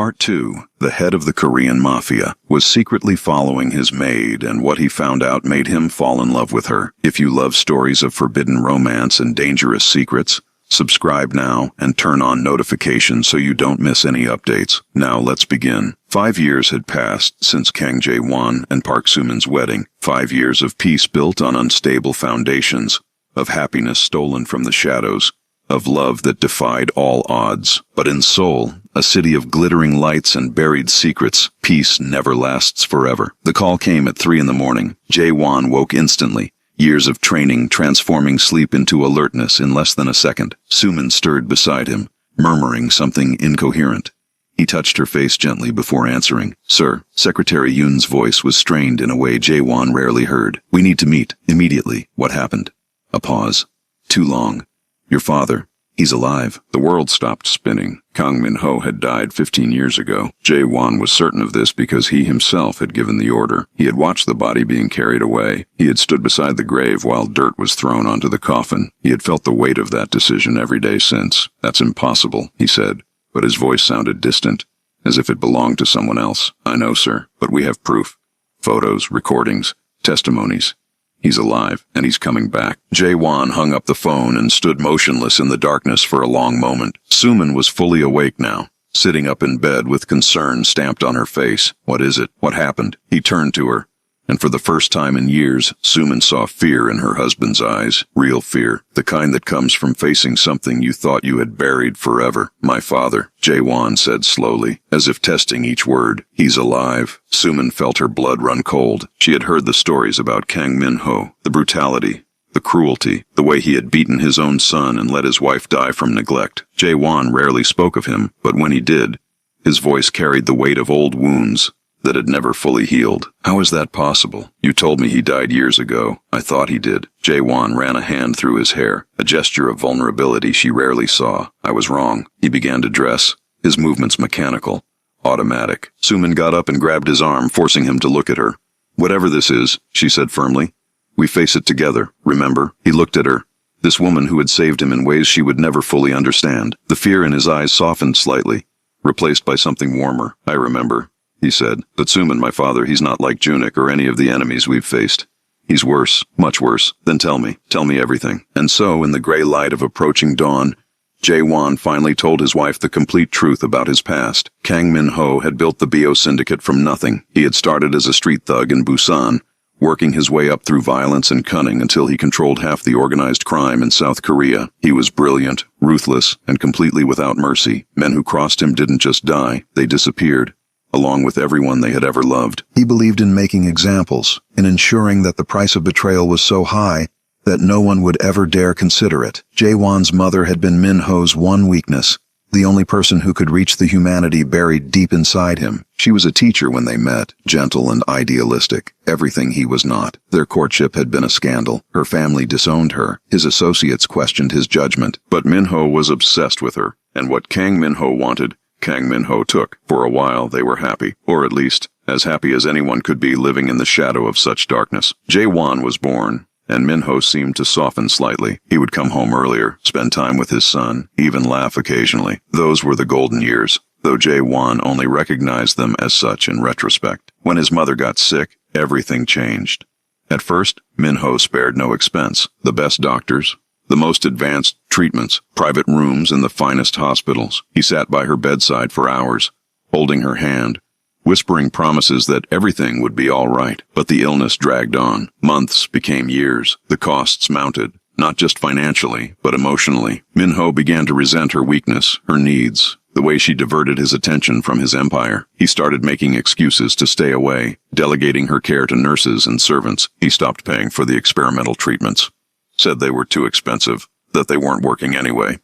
Part 2. The head of the Korean Mafia was secretly following his maid, and what he found out made him fall in love with her. If you love stories of forbidden romance and dangerous secrets, subscribe now and turn on notifications so you don't miss any updates. Now let's begin. 5 years had passed since Kang Jae-won and Park Soo-min's wedding. 5 years of peace built on unstable foundations, of happiness stolen from the shadows, of love that defied all odds. But in Seoul, a city of glittering lights and buried secrets, peace never lasts forever. The call came at 3 a.m. Jae-won woke instantly. Years of training transforming sleep into alertness in less than a second. Soo-min stirred beside him, murmuring something incoherent. He touched her face gently before answering. "Sir." Secretary Yoon's voice was strained in a way Jae-won rarely heard. "We need to meet, immediately." "What happened?" A pause. "Too long. Your father, he's alive." The world stopped spinning. Kang Min-ho had died 15 years ago. Jae-won was certain of this because he himself had given the order. He had watched the body being carried away. He had stood beside the grave while dirt was thrown onto the coffin. He had felt the weight of that decision every day since. "That's impossible," he said, but his voice sounded distant, as if it belonged to someone else. "I know, sir, but we have proof. Photos, recordings, testimonies. He's alive, and he's coming back." Jae-won hung up the phone and stood motionless in the darkness for a long moment. Soo-min was fully awake now, sitting up in bed with concern stamped on her face. "What is it? What happened?" He turned to her, and for the first time in years, Soo-min saw fear in her husband's eyes. Real fear, the kind that comes from facing something you thought you had buried forever. "My father," Jae-won said slowly, as if testing each word. "He's alive." Soo-min felt her blood run cold. She had heard the stories about Kang Min-ho, the brutality, the cruelty, the way he had beaten his own son and let his wife die from neglect. Jae-won rarely spoke of him, but when he did, his voice carried the weight of old wounds that had never fully healed. "How is that possible? You told me he died years ago." "I thought he did." Jae-won ran a hand through his hair, a gesture of vulnerability she rarely saw. "I was wrong." He began to dress, his movements mechanical, automatic. Soo-min got up and grabbed his arm, forcing him to look at her. "Whatever this is," she said firmly, "we face it together, remember?" He looked at her, this woman who had saved him in ways she would never fully understand. The fear in his eyes softened slightly, replaced by something warmer. "I remember," he said. "But Soo-min, my father, he's not like Junik or any of the enemies we've faced. He's worse, much worse. Then tell me everything." And so, in the gray light of approaching dawn, Jae-won finally told his wife the complete truth about his past. Kang Min-ho had built the BO syndicate from nothing. He had started as a street thug in Busan, working his way up through violence and cunning until he controlled half the organized crime in South Korea. He was brilliant, ruthless, and completely without mercy. Men who crossed him didn't just die, they disappeared, along with everyone they had ever loved. He believed in making examples, in ensuring that the price of betrayal was so high that no one would ever dare consider it. Jae-won's mother had been Min-ho's one weakness, the only person who could reach the humanity buried deep inside him. She was a teacher when they met, gentle and idealistic, everything he was not. Their courtship had been a scandal. Her family disowned her. His associates questioned his judgment. But Min-ho was obsessed with her, and what Kang Min-ho wanted, Kang Min-ho took. For a while, they were happy, or at least, as happy as anyone could be living in the shadow of such darkness. Jae-won was born, and Min-ho seemed to soften slightly. He would come home earlier, spend time with his son, even laugh occasionally. Those were the golden years, though Jae-won only recognized them as such in retrospect. When his mother got sick, everything changed. At first, Min-ho spared no expense. The best doctors, the most advanced treatments, private rooms in the finest hospitals. He sat by her bedside for hours, holding her hand, whispering promises that everything would be all right. But the illness dragged on. Months became years. The costs mounted, not just financially, but emotionally. Min-ho began to resent her weakness, her needs, the way she diverted his attention from his empire. He started making excuses to stay away, delegating her care to nurses and servants. He stopped paying for the experimental treatments, said they were too expensive, that they weren't working anyway.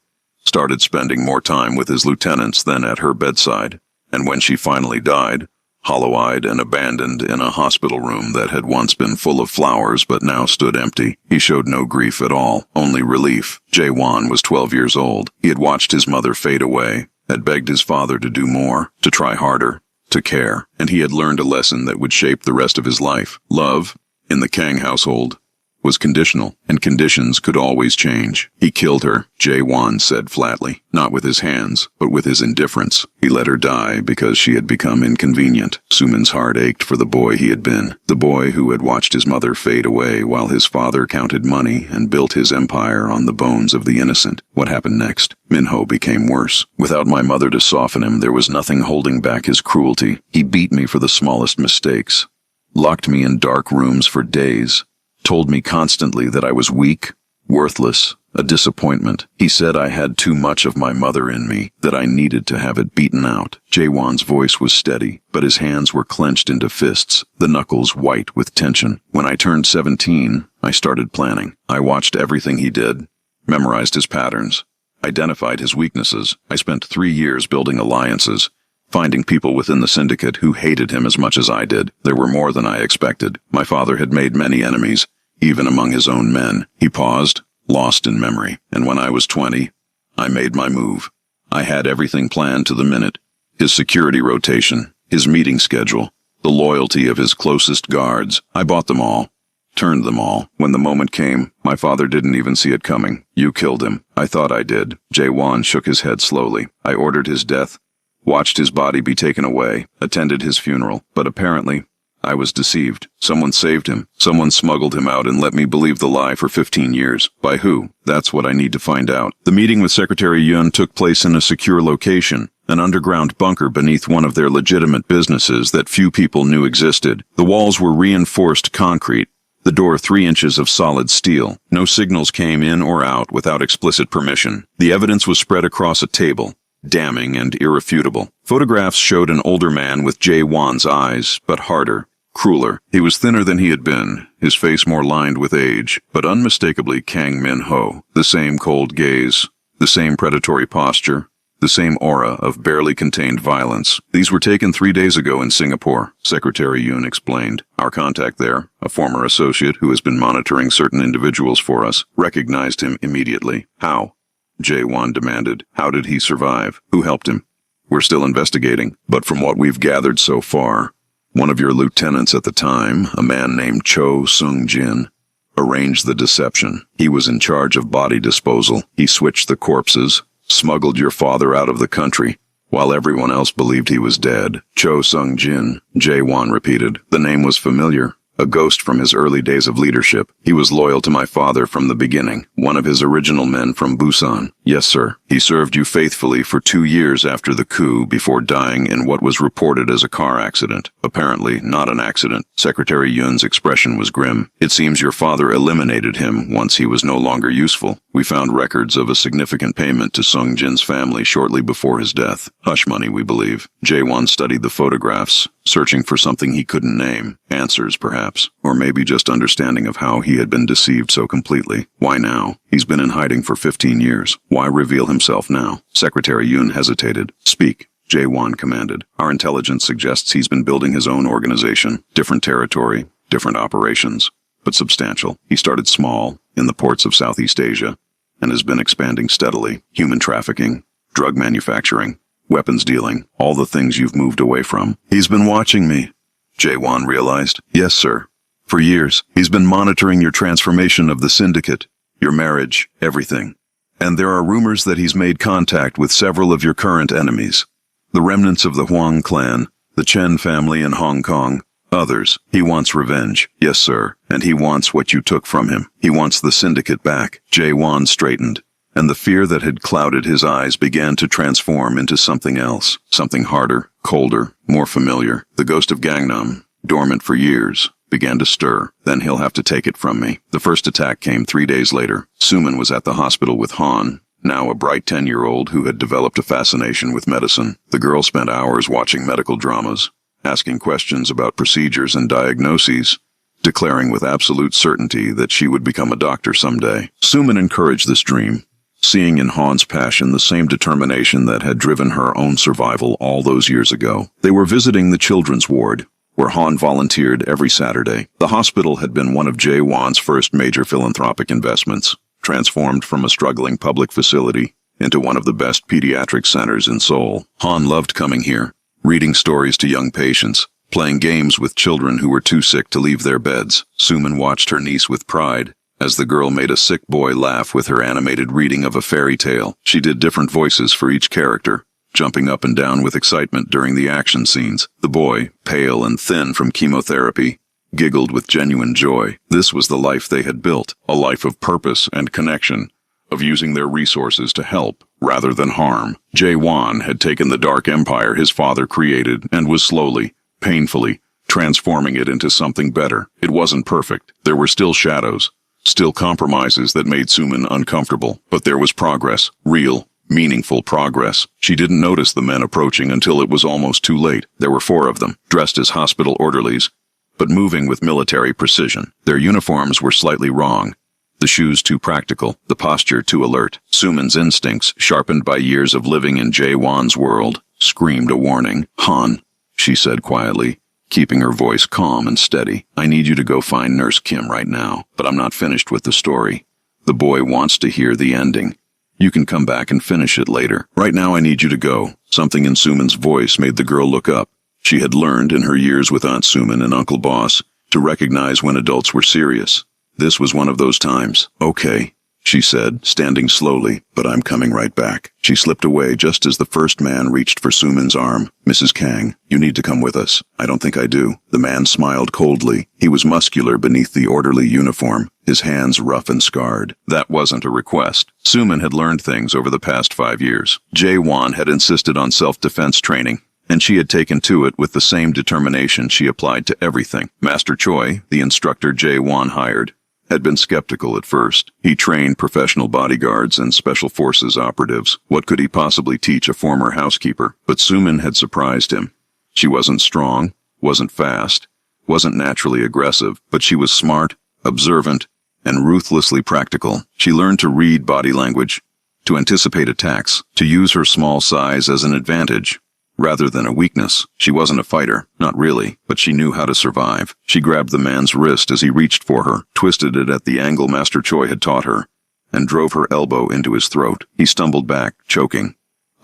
Started spending more time with his lieutenants than at her bedside. And when she finally died, hollow-eyed and abandoned in a hospital room that had once been full of flowers but now stood empty, he showed no grief at all, only relief. Jae-won was 12 years old. He had watched his mother fade away, had begged his father to do more, to try harder, to care, and he had learned a lesson that would shape the rest of his life. Love, in the Kang household, was conditional, and conditions could always change. He killed her, Jae-won said flatly, not with his hands, but with his indifference. He let her die because she had become inconvenient. Suman's heart ached for the boy he had been, the boy who had watched his mother fade away while his father counted money and built his empire on the bones of the innocent. What happened next? Minho became worse. Without my mother to soften him, there was nothing holding back his cruelty. He beat me for the smallest mistakes, locked me in dark rooms for days, told me constantly that I was weak, worthless, a disappointment. He said I had too much of my mother in me, that I needed to have it beaten out. Jae-won's voice was steady, but his hands were clenched into fists, the knuckles white with tension. When I turned 17, I started planning. I watched everything he did, memorized his patterns, identified his weaknesses. I spent 3 years building alliances, finding people within the syndicate who hated him as much as I did. There were more than I expected. My father had made many enemies, even among his own men. He paused, lost in memory, and when I was 20, I made my move. I had everything planned to the minute. His security rotation, his meeting schedule, the loyalty of his closest guards. I bought them all, turned them all. When the moment came, my father didn't even see it coming. You killed him. I thought I did. Jae-won shook his head slowly. I ordered his death, watched his body be taken away, attended his funeral, but apparently, I was deceived. Someone saved him. Someone smuggled him out and let me believe the lie for 15 years. By who? That's what I need to find out. The meeting with Secretary Yun took place in a secure location, an underground bunker beneath one of their legitimate businesses that few people knew existed. The walls were reinforced concrete, the door 3 inches of solid steel. No signals came in or out without explicit permission. The evidence was spread across a table, damning and irrefutable. Photographs showed an older man with Jae-won's eyes, but harder, crueler. He was thinner than he had been, his face more lined with age, but unmistakably Kang Min-ho. The same cold gaze, the same predatory posture, the same aura of barely contained violence. These were taken 3 days ago in Singapore, Secretary Yun explained. Our contact there, a former associate who has been monitoring certain individuals for us, recognized him immediately. How? Jae-won demanded. How did he survive? Who helped him? We're still investigating, but from what we've gathered so far, one of your lieutenants at the time, a man named Cho Sung-jin, arranged the deception. He was in charge of body disposal. He switched the corpses, smuggled your father out of the country, while everyone else believed he was dead. Cho Sung-jin, Jae-won repeated. The name was familiar. A ghost from his early days of leadership. He was loyal to my father from the beginning, one of his original men from Busan. Yes, sir. He served you faithfully for 2 years after the coup before dying in what was reported as a car accident. Apparently, not an accident. Secretary Yun's expression was grim. It seems your father eliminated him once he was no longer useful. We found records of a significant payment to Sung Jin's family shortly before his death. Hush money, we believe. Jae-won studied the photographs, searching for something he couldn't name. Answers, perhaps. Or maybe just understanding of how he had been deceived so completely. Why now? He's been in hiding for 15 years. Why reveal himself now? Secretary Yun hesitated. Speak, Jae-won commanded. Our intelligence suggests he's been building his own organization. Different territory, different operations, but substantial. He started small, in the ports of Southeast Asia, and has been expanding steadily. Human trafficking, drug manufacturing, weapons dealing, all the things you've moved away from. He's been watching me, Jae-won realized. Yes, sir. For years, he's been monitoring your transformation of the syndicate, your marriage, everything. And there are rumors that he's made contact with several of your current enemies. The remnants of the Huang clan, the Chen family in Hong Kong, others. He wants revenge. Yes, sir. And he wants what you took from him. He wants the syndicate back. Jae-won straightened, and the fear that had clouded his eyes began to transform into something else. Something harder, colder, more familiar. The ghost of Gangnam, dormant for years, began to stir. Then he'll have to take it from me. The first attack came 3 days later. Suman was at the hospital with Han, now a bright 10-year-old who had developed a fascination with medicine. The girl spent hours watching medical dramas, asking questions about procedures and diagnoses, declaring with absolute certainty that she would become a doctor someday. Suman encouraged this dream, seeing in Han's passion the same determination that had driven her own survival all those years ago. They were visiting the children's ward, where Han volunteered every Saturday. The hospital had been one of Jae-won's first major philanthropic investments, transformed from a struggling public facility into one of the best pediatric centers in Seoul. Han loved coming here, reading stories to young patients, playing games with children who were too sick to leave their beds. Suman watched her niece with pride, as the girl made a sick boy laugh with her animated reading of a fairy tale. She did different voices for each character, jumping up and down with excitement during the action scenes. The boy, pale and thin from chemotherapy, giggled with genuine joy. This was the life they had built, a life of purpose and connection, of using their resources to help rather than harm. Jae-won had taken the dark empire his father created and was slowly, painfully, transforming it into something better. It wasn't perfect. There were still shadows, still compromises that made Suman uncomfortable, but there was progress, real, meaningful progress. She didn't notice the men approaching until it was almost too late. There were 4 of them, dressed as hospital orderlies, but moving with military precision. Their uniforms were slightly wrong, the shoes too practical, the posture too alert. Suman's instincts, sharpened by years of living in Jae-won's world, screamed a warning. "Han," she said quietly, keeping her voice calm and steady. "I need you to go find Nurse Kim right now, but I'm not finished with the story. The boy wants to hear the ending. You can come back and finish it later. Right now I need you to go." Something in Suman's voice made the girl look up. She had learned in her years with Aunt Suman and Uncle Boss to recognize when adults were serious. This was one of those times. "Okay," she said, standing slowly, "but I'm coming right back." She slipped away just as the first man reached for Suman's arm. "Mrs. Kang, you need to come with us." "I don't think I do." The man smiled coldly. He was muscular beneath the orderly uniform, his hands rough and scarred. That wasn't a request. Suman had learned things over the past 5 years. Jae-won had insisted on self-defense training, and she had taken to it with the same determination she applied to everything. Master Choi, the instructor Jae-won hired, had been skeptical at first. He trained professional bodyguards and special forces operatives. What could he possibly teach a former housekeeper? But Suman had surprised him. She wasn't strong, wasn't fast, wasn't naturally aggressive, but she was smart, observant, and ruthlessly practical. She learned to read body language, to anticipate attacks, to use her small size as an advantage rather than a weakness. She wasn't a fighter, not really, but she knew how to survive. She grabbed the man's wrist as he reached for her, twisted it at the angle Master Choi had taught her, and drove her elbow into his throat. He stumbled back, choking,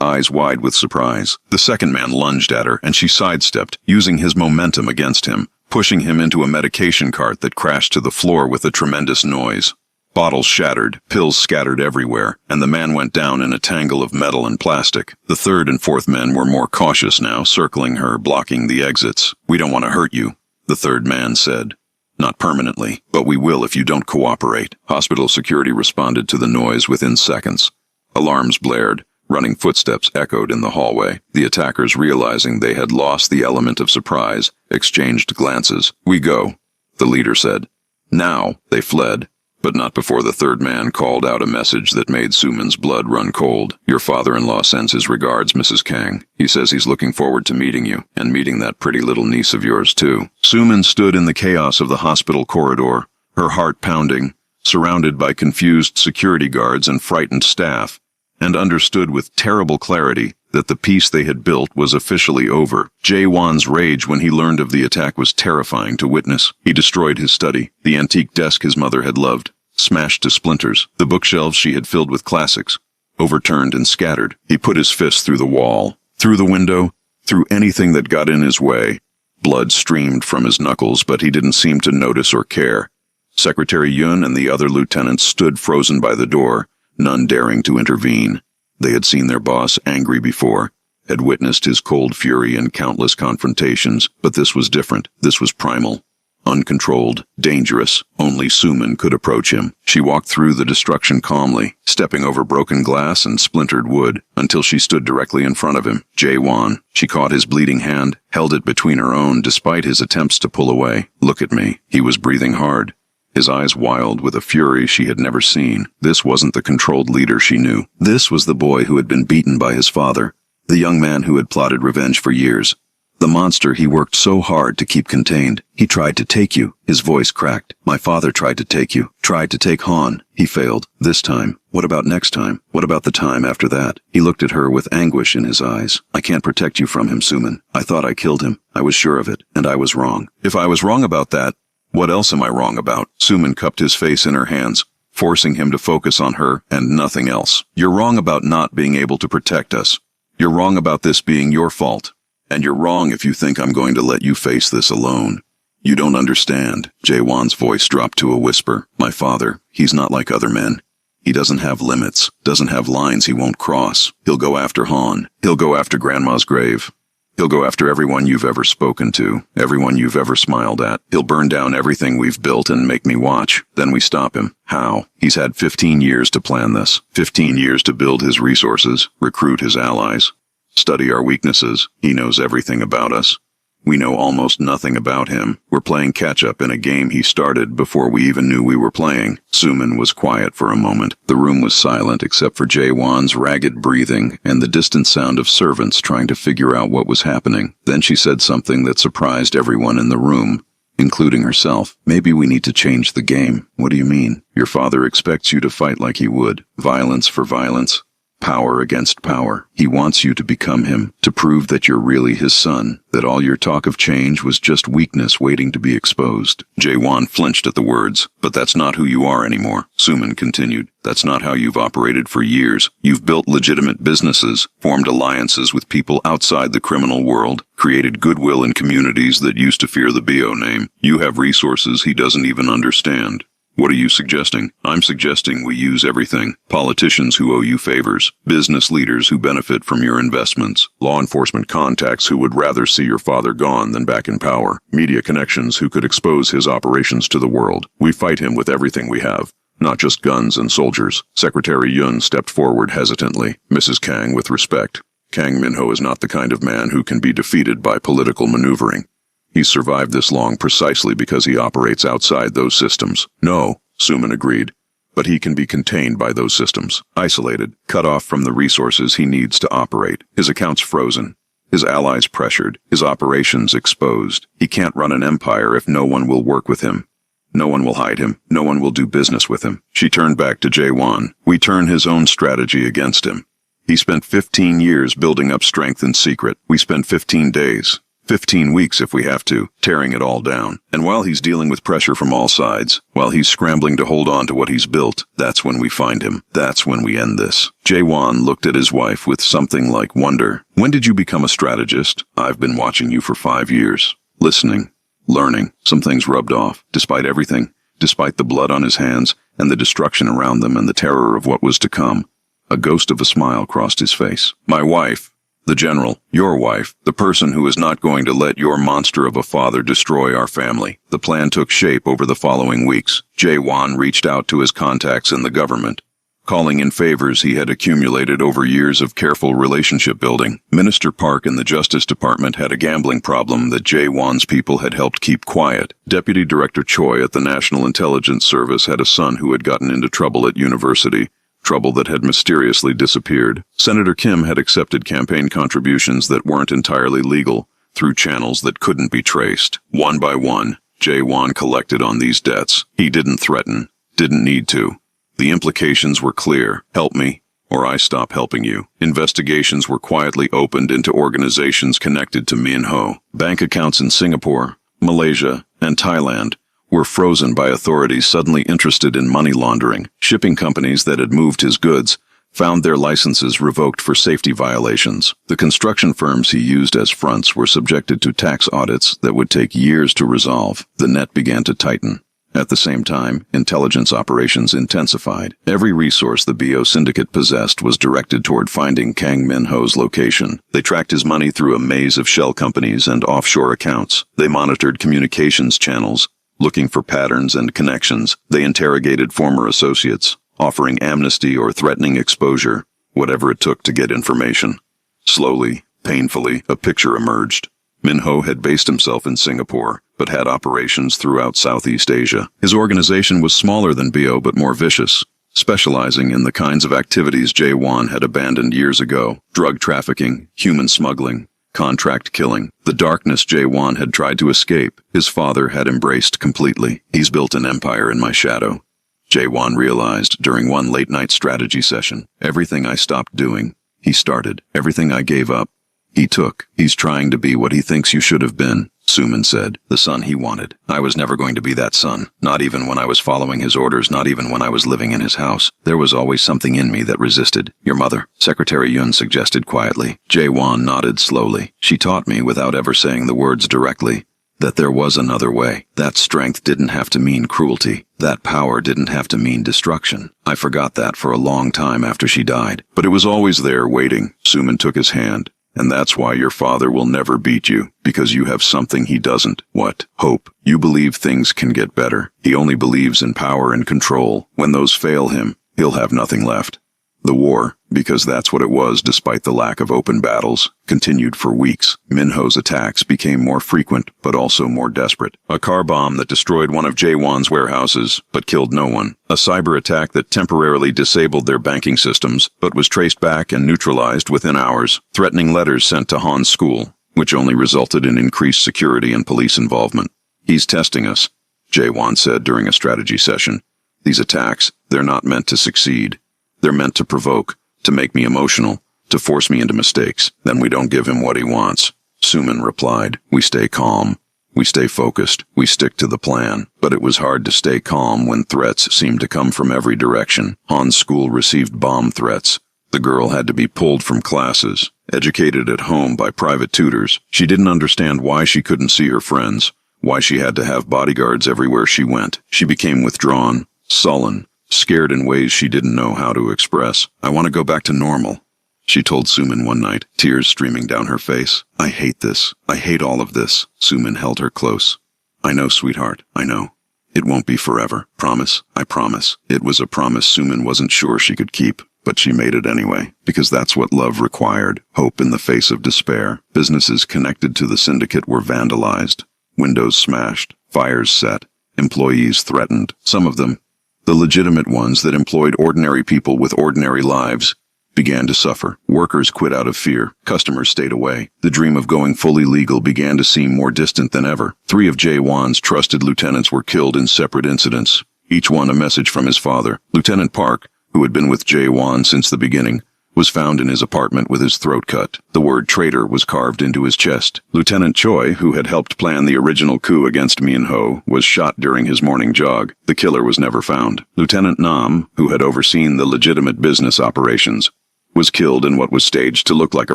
eyes wide with surprise. The second man lunged at her, and she sidestepped, using his momentum against him, pushing him into a medication cart that crashed to the floor with a tremendous noise. Bottles shattered, pills scattered everywhere, and the man went down in a tangle of metal and plastic. The third and fourth men were more cautious now, circling her, blocking the exits. "We don't want to hurt you," the third man said. "Not permanently, but we will if you don't cooperate." Hospital security responded to the noise within seconds. Alarms blared, running footsteps echoed in the hallway. The attackers, realizing they had lost the element of surprise, exchanged glances. "We go," the leader said. Now they fled. But not before the third man called out a message that made Suman's blood run cold. "Your father-in-law sends his regards, Mrs. Kang. He says he's looking forward to meeting you, and meeting that pretty little niece of yours, too." Suman stood in the chaos of the hospital corridor, her heart pounding, surrounded by confused security guards and frightened staff, and understood with terrible clarity that the peace they had built was officially over. Jae-won's rage when he learned of the attack was terrifying to witness. He destroyed his study, the antique desk his mother had loved, smashed to splinters, the bookshelves she had filled with classics, overturned and scattered. He put his fist through the wall, through the window, through anything that got in his way. Blood streamed from his knuckles, but he didn't seem to notice or care. Secretary Yun and the other lieutenants stood frozen by the door, none daring to intervene. They had seen their boss angry before, had witnessed his cold fury in countless confrontations, but this was different. This was primal, uncontrolled, dangerous. Only Suman could approach him. She walked through the destruction calmly, stepping over broken glass and splintered wood, until she stood directly in front of him. Jae-won. She caught his bleeding hand, held it between her own despite his attempts to pull away. "Look at me." He was breathing hard, his eyes wild with a fury she had never seen. This wasn't the controlled leader she knew. This was the boy who had been beaten by his father, the young man who had plotted revenge for years, the monster he worked so hard to keep contained. "He tried to take you," his voice cracked. "My father tried to take you, tried to take Han. He failed. This time. What about next time? What about the time after that?" He looked at her with anguish in his eyes. "I can't protect you from him, Suman. I thought I killed him. I was sure of it, and I was wrong. If I was wrong about that, what else am I wrong about?" Suman cupped his face in her hands, forcing him to focus on her and nothing else. "You're wrong about not being able to protect us. You're wrong about this being your fault. And you're wrong if you think I'm going to let you face this alone. You don't understand. Jae-won's voice dropped to a whisper. My father, he's not like other men. He doesn't have limits, doesn't have lines he won't cross. He'll go after Han. He'll go after Grandma's grave. He'll go after everyone you've ever spoken to, everyone you've ever smiled at. He'll burn down everything we've built and make me watch. Then we stop him. How? He's had 15 years to plan this. 15 years to build his resources, recruit his allies, study our weaknesses. He knows everything about us. We know almost nothing about him. We're playing catch-up in a game he started before we even knew we were playing. Suman was quiet for a moment. The room was silent except for Jae-won's ragged breathing and the distant sound of servants trying to figure out what was happening. Then she said something that surprised everyone in the room, including herself. Maybe we need to change the game. What do you mean? Your father expects you to fight like he would. Violence for violence. Power against power. He wants you to become him, to prove that you're really his son, that all your talk of change was just weakness waiting to be exposed. Jae-won flinched at the words. But that's not who you are anymore, Suman continued. That's not how you've operated for years. You've built legitimate businesses, formed alliances with people outside the criminal world, created goodwill in communities that used to fear the BO name. You have resources he doesn't even understand. What are you suggesting? I'm suggesting we use everything. Politicians who owe you favors, business leaders who benefit from your investments, law enforcement contacts who would rather see your father gone than back in power, media connections who could expose his operations to the world. We fight him with everything we have, not just guns and soldiers. Secretary Yun stepped forward hesitantly. Mrs. Kang, with respect. Kang Min-ho is not the kind of man who can be defeated by political maneuvering. He's survived this long precisely because he operates outside those systems. No, Suman agreed, but he can be contained by those systems, isolated, cut off from the resources he needs to operate. His accounts frozen, his allies pressured, his operations exposed. He can't run an empire if no one will work with him. No one will hide him. No one will do business with him. She turned back to Jae-won. We turn his own strategy against him. He spent 15 years building up strength in secret. We spend 15 days. 15 weeks if we have to, tearing it all down. And while he's dealing with pressure from all sides, while he's scrambling to hold on to what he's built, that's when we find him. That's when we end this. Jae-won looked at his wife with something like wonder. When did you become a strategist? I've been watching you for 5 years. Listening. Learning. Some things rubbed off. Despite everything. Despite the blood on his hands, and the destruction around them and the terror of what was to come. A ghost of a smile crossed his face. My wife. The general, your wife, the person who is not going to let your monster of a father destroy our family. The plan took shape over the following weeks. Jae-won reached out to his contacts in the government, calling in favors he had accumulated over years of careful relationship building. Minister Park in the Justice Department had a gambling problem that Jae-won's people had helped keep quiet. Deputy Director Choi at the National Intelligence Service had a son who had gotten into trouble at university. Trouble that had mysteriously disappeared. Senator Kim had accepted campaign contributions that weren't entirely legal through channels that couldn't be traced. One by one, Jae-won collected on these debts. He didn't threaten, didn't need to. The implications were clear. Help me, or I stop helping you. Investigations were quietly opened into organizations connected to Min-ho. Bank accounts in Singapore, Malaysia, and Thailand were frozen by authorities suddenly interested in money laundering. Shipping companies that had moved his goods found their licenses revoked for safety violations. The construction firms he used as fronts were subjected to tax audits that would take years to resolve. The net began to tighten. At the same time, intelligence operations intensified. Every resource the BO syndicate possessed was directed toward finding Kang Min-ho's location. They tracked his money through a maze of shell companies and offshore accounts. They monitored communications channels, looking for patterns and connections. They interrogated former associates, offering amnesty or threatening exposure, whatever it took to get information. Slowly, painfully, a picture emerged. Min-ho had based himself in Singapore, but had operations throughout Southeast Asia. His organization was smaller than BO but more vicious, specializing in the kinds of activities Jae-won had abandoned years ago: drug trafficking, human smuggling, contract killing. The darkness Jae-won had tried to escape, his father had embraced completely. He's built an empire in my shadow. Jae-won realized during one late-night strategy session. Everything I stopped doing, he started. Everything I gave up, he took. He's trying to be what he thinks you should have been. Suman said. The son he wanted. I was never going to be that son. Not even when I was following his orders, not even when I was living in his house. There was always something in me that resisted. Your mother? Secretary Yun suggested quietly. Jae-won nodded slowly. She taught me, without ever saying the words directly, that there was another way. That strength didn't have to mean cruelty. That power didn't have to mean destruction. I forgot that for a long time after she died. But it was always there, waiting. Suman took his hand. And that's why your father will never beat you, because you have something he doesn't. What? Hope. You believe things can get better. He only believes in power and control. When those fail him, he'll have nothing left. The war, because that's what it was despite the lack of open battles, continued for weeks. Minho's attacks became more frequent, but also more desperate. A car bomb that destroyed one of Jae-won's warehouses, but killed no one. A cyber attack that temporarily disabled their banking systems, but was traced back and neutralized within hours. Threatening letters sent to Han's school, which only resulted in increased security and police involvement. He's testing us, Jae-won said during a strategy session. These attacks, they're not meant to succeed. They're meant to provoke, to make me emotional, to force me into mistakes. Then we don't give him what he wants. Suman replied. We stay calm. We stay focused. We stick to the plan. But it was hard to stay calm when threats seemed to come from every direction. Han's school received bomb threats. The girl had to be pulled from classes, educated at home by private tutors. She didn't understand why she couldn't see her friends, why she had to have bodyguards everywhere she went. She became withdrawn, sullen, scared in ways she didn't know how to express. I want to go back to normal, she told Suman one night, tears streaming down her face. I hate this. I hate all of this. Suman held her close. I know, sweetheart. I know. It won't be forever. Promise? I promise. It was a promise Suman wasn't sure she could keep, but she made it anyway, because that's what love required. Hope in the face of despair. Businesses connected to the syndicate were vandalized. Windows smashed. Fires set. Employees threatened. Some of them, the legitimate ones that employed ordinary people with ordinary lives, began to suffer. Workers quit out of fear. Customers stayed away. The dream of going fully legal began to seem more distant than ever. 3 of Jae-won's trusted lieutenants were killed in separate incidents, each one a message from his father. Lieutenant Park, who had been with Jae-won since the beginning, was found in his apartment with his throat cut. The word traitor was carved into his chest. Lieutenant Choi, who had helped plan the original coup against Minho, was shot during his morning jog. The killer was never found. Lieutenant Nam, who had overseen the legitimate business operations, was killed in what was staged to look like a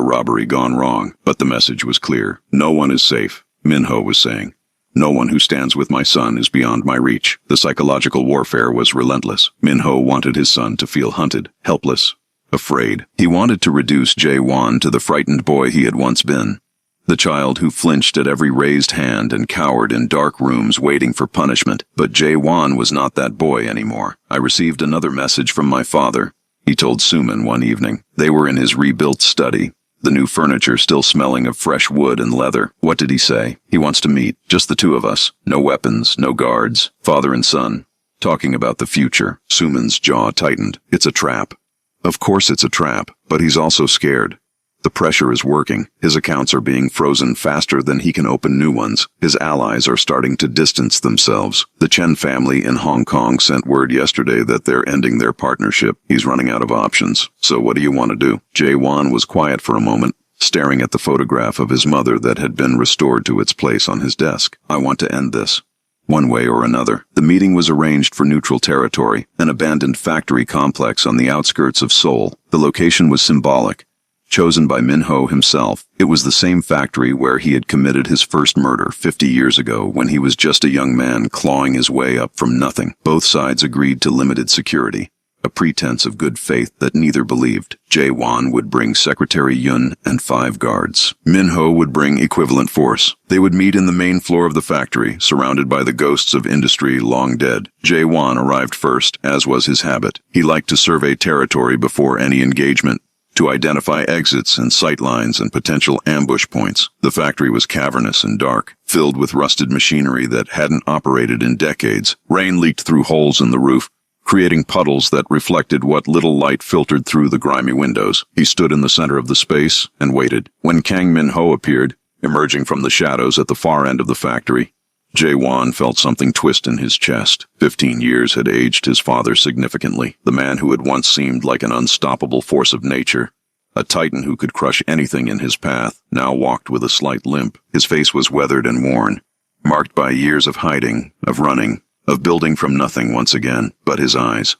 robbery gone wrong. But the message was clear. No one is safe, Minho was saying. No one who stands with my son is beyond my reach. The psychological warfare was relentless. Minho wanted his son to feel hunted, helpless, afraid. He wanted to reduce Jae-won to the frightened boy he had once been. The child who flinched at every raised hand and cowered in dark rooms waiting for punishment. But Jae-won was not that boy anymore. I received another message from my father, he told Suman one evening. They were in his rebuilt study, the new furniture still smelling of fresh wood and leather. What did he say? He wants to meet, just the 2 of us. No weapons, no guards, father and son. Talking about the future. Suman's jaw tightened. It's a trap. Of course it's a trap, but he's also scared. The pressure is working. His accounts are being frozen faster than he can open new ones. His allies are starting to distance themselves. The Chen family in Hong Kong sent word yesterday that they're ending their partnership. He's running out of options. So what do you want to do? Jae-won was quiet for a moment, staring at the photograph of his mother that had been restored to its place on his desk. I want to end this. One way or another. The meeting was arranged for neutral territory, an abandoned factory complex on the outskirts of Seoul. The location was symbolic, chosen by Minho himself. It was the same factory where he had committed his first murder 50 years ago when he was just a young man clawing his way up from nothing. Both sides agreed to limited security, a pretense of good faith that neither believed. Jae-won would bring Secretary Yun and 5 guards. Minho would bring equivalent force. They would meet in the main floor of the factory, surrounded by the ghosts of industry long dead. Jae-won arrived first, as was his habit. He liked to survey territory before any engagement, to identify exits and sight lines and potential ambush points. The factory was cavernous and dark, filled with rusted machinery that hadn't operated in decades. Rain leaked through holes in the roof, creating puddles that reflected what little light filtered through the grimy windows. He stood in the center of the space and waited. When Kang Min-ho appeared, emerging from the shadows at the far end of the factory, Jae-won felt something twist in his chest. 15 years had aged his father significantly. The man who had once seemed like an unstoppable force of nature A titan who could crush anything in his path, now walked with a slight limp. His face was weathered and worn, marked by years of hiding, of running, of building from nothing once again. But his eyes